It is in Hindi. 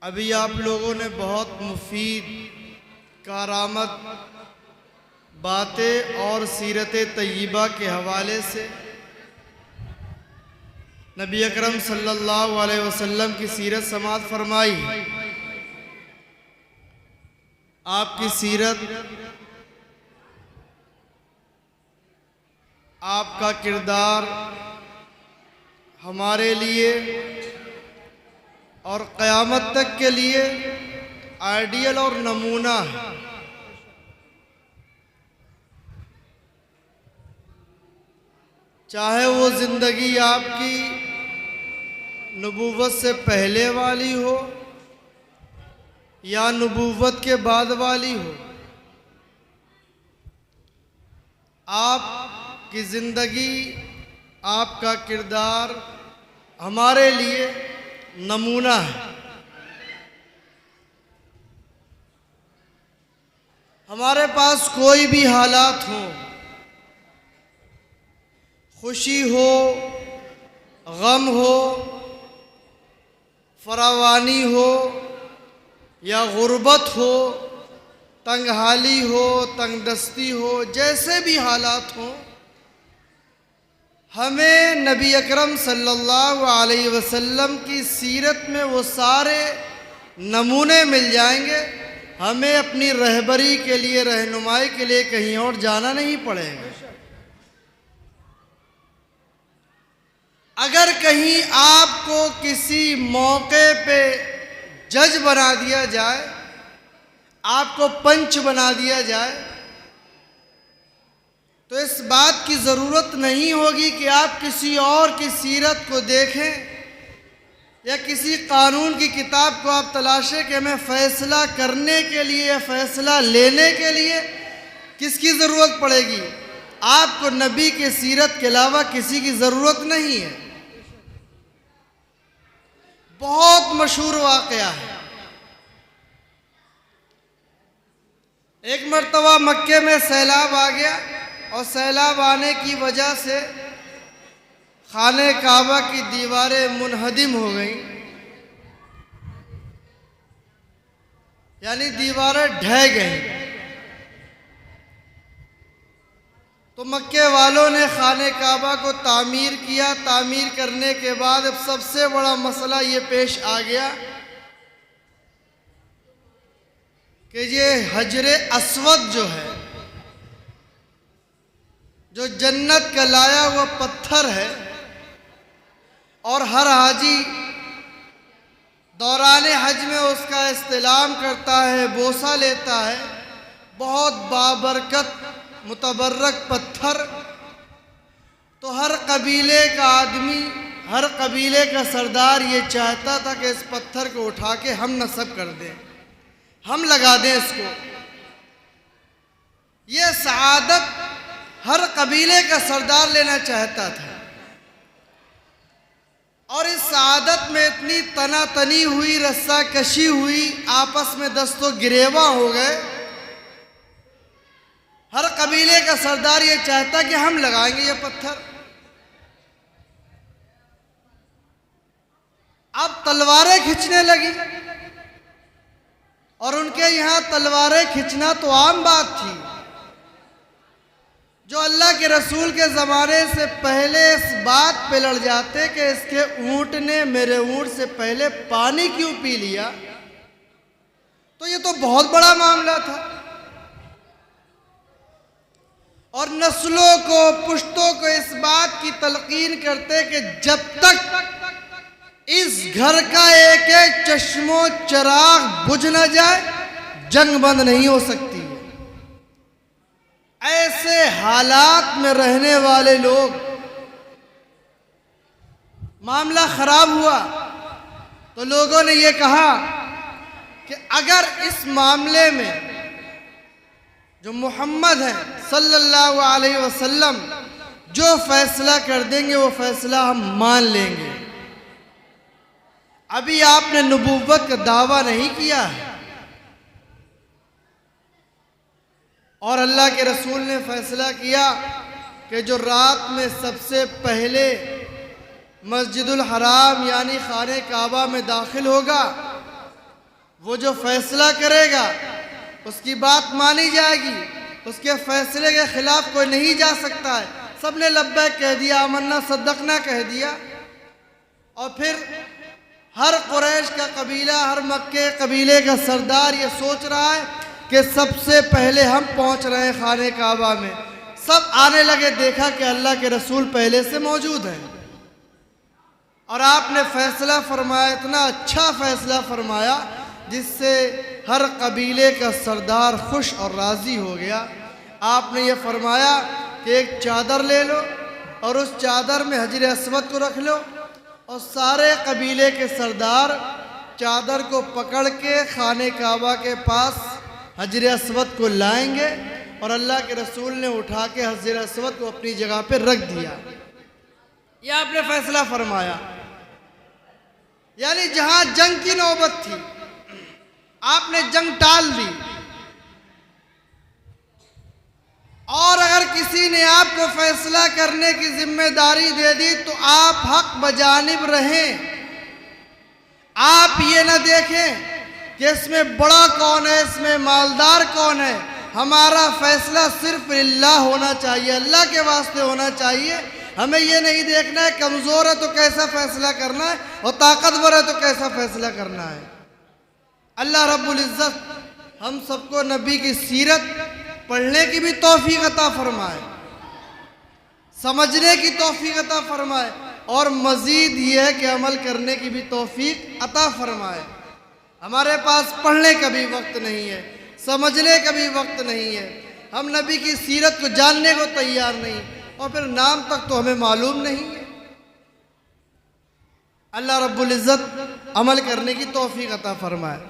अभी आप लोगों ने बहुत मुफीद कारामद बातें और सीरत तय्यबा के हवाले से नबी अकरम सल्लल्लाहु अलैहि वसल्लम की सीरत समाअत फरमाई। आपकी सीरत, आपका किरदार हमारे लिए और क़यामत तक के लिए आइडियल और नमूना है। चाहे वो ज़िंदगी आपकी नबूवत से पहले वाली हो या नबूवत के बाद वाली हो, आपकी ज़िंदगी, आपका किरदार हमारे लिए नमूना है। हमारे पास कोई भी हालात हो, खुशी हो, गम हो, फरावानी हो या गुर्बत हो, तंगहाली हो, तंगदस्ती हो, जैसे भी हालात हों, हमें नबी अकरम सल्लल्लाहु अलैहि वसल्लम की सीरत में वो सारे नमूने मिल जाएंगे। हमें अपनी रहबरी के लिए, रहनुमाई के लिए कहीं और जाना नहीं पड़ेगा। अगर कहीं आपको किसी मौके पे जज बना दिया जाए, आपको पंच बना दिया जाए, तो इस बात की ज़रूरत नहीं होगी कि आप किसी और की सीरत को देखें या किसी कानून की किताब को आप तलाशें कि हमें फ़ैसला करने के लिए या फ़ैसला लेने के लिए किसकी ज़रूरत पड़ेगी। आपको नबी के सीरत के अलावा किसी की ज़रूरत नहीं है। बहुत मशहूर वाक़या है। एक मरतबा मक्के में सैलाब आ गया और सैलाब आने की वजह से खाने काबा की दीवारें मुनहदिम हो गईं, यानी दीवारें ढह गईं। तो मक्के वालों ने खाने काबा को तामीर किया। तामीर करने के बाद अब सबसे बड़ा मसला ये पेश आ गया कि ये हजरे अस्वद जो है, जो जन्नत का लाया हुआ पत्थर है, और हर हाजी दौराने हज में उसका इस्तेलाम करता है, बोसा लेता है। बहुत बाबरकत मुतबर्रक पत्थर। तो हर कबीले का आदमी, हर कबीले का सरदार ये चाहता था कि इस पत्थर को उठा के हम नस्ब कर दें, हम लगा दें इसको। ये सआदत हर कबीले का सरदार लेना चाहता था। और इस सआदत में इतनी तनातनी हुई, रस्सा कशी हुई, आपस में दस्तों गिरेवा हो गए। हर कबीले का सरदार ये चाहता कि हम लगाएंगे ये पत्थर। अब तलवारें खींचने लगी, और उनके यहाँ तलवारें खींचना तो आम बात थी। जो अल्लाह के रसूल के ज़माने से पहले इस बात पे लड़ जाते कि इसके ऊँट ने मेरे ऊँट से पहले पानी क्यों पी लिया, तो ये तो बहुत बड़ा मामला था। और नस्लों को, पुश्तों को इस बात की तलकीन करते कि जब तक इस घर का एक एक चश्मो चिराग बुझ न जाए, जंग बंद नहीं हो सकती। ऐसे हालात में रहने वाले लोग, मामला खराब हुआ तो लोगों ने ये कहा कि अगर इस मामले में जो मोहम्मद है सल्लल्लाहु अलैहि वसल्लम जो फैसला कर देंगे वो फैसला हम मान लेंगे। अभी आपने नबूवत का दावा नहीं किया है, और अल्लाह के रसूल ने फैसला किया कि जो रात में सबसे पहले मस्जिदुल हराम यानी खाने काबा में दाखिल होगा वो जो फैसला करेगा उसकी बात मानी जाएगी, उसके फैसले के खिलाफ कोई नहीं जा सकता है। सबने लब्बैक कह दिया, आमन्ना सद्दकना कह दिया। और फिर हर कुरैश का कबीला, हर मक्के कबीले का सरदार ये सोच रहा है कि सबसे पहले हम पहुंच रहे हैं खाने काबा में। सब आने लगे, देखा कि अल्लाह के रसूल पहले से मौजूद हैं और आपने फैसला फरमाया, इतना अच्छा फैसला फरमाया जिससे हर कबीले का सरदार खुश और राज़ी हो गया। आपने ये फरमाया कि एक चादर ले लो और उस चादर में हजर अस्वद को रख लो और सारे कबीले के सरदार चादर को पकड़ के खाने काबा के पास हजर अस्वद को लाएंगे और अल्लाह के रसूल ने उठा के हजर अस्वद को अपनी जगह पे रख दिया। यह आपने फैसला फरमाया। यानी जहां जंग की नौबत थी आपने जंग टाल दी। और अगर किसी ने आपको फैसला करने की जिम्मेदारी दे दी तो आप हक बजानिब रहें। आप ये ना देखें कि इसमें बड़ा कौन है, इसमें मालदार कौन है। हमारा फैसला सिर्फ लिल्लाह होना चाहिए, अल्लाह के वास्ते होना चाहिए। हमें ये नहीं देखना है कमज़ोर है तो कैसा फैसला करना है और ताकतवर है तो कैसा फैसला करना है। अल्लाह रब्बुल इज़्ज़त हम सबको नबी की सीरत पढ़ने की भी तौफीक अता फरमाए, समझने की तौफीक अता फरमाए और मज़ीद ये है कि अमल करने की भी तौफीक अता फरमाए। हमारे पास पढ़ने का भी वक्त नहीं है, समझने का भी वक्त नहीं है, हम नबी की सीरत को जानने को तैयार नहीं और फिर नाम तक तो हमें मालूम नहीं है। अल्लाह रब्बुल इज़्ज़त अमल करने की तौफीक अता फरमाए।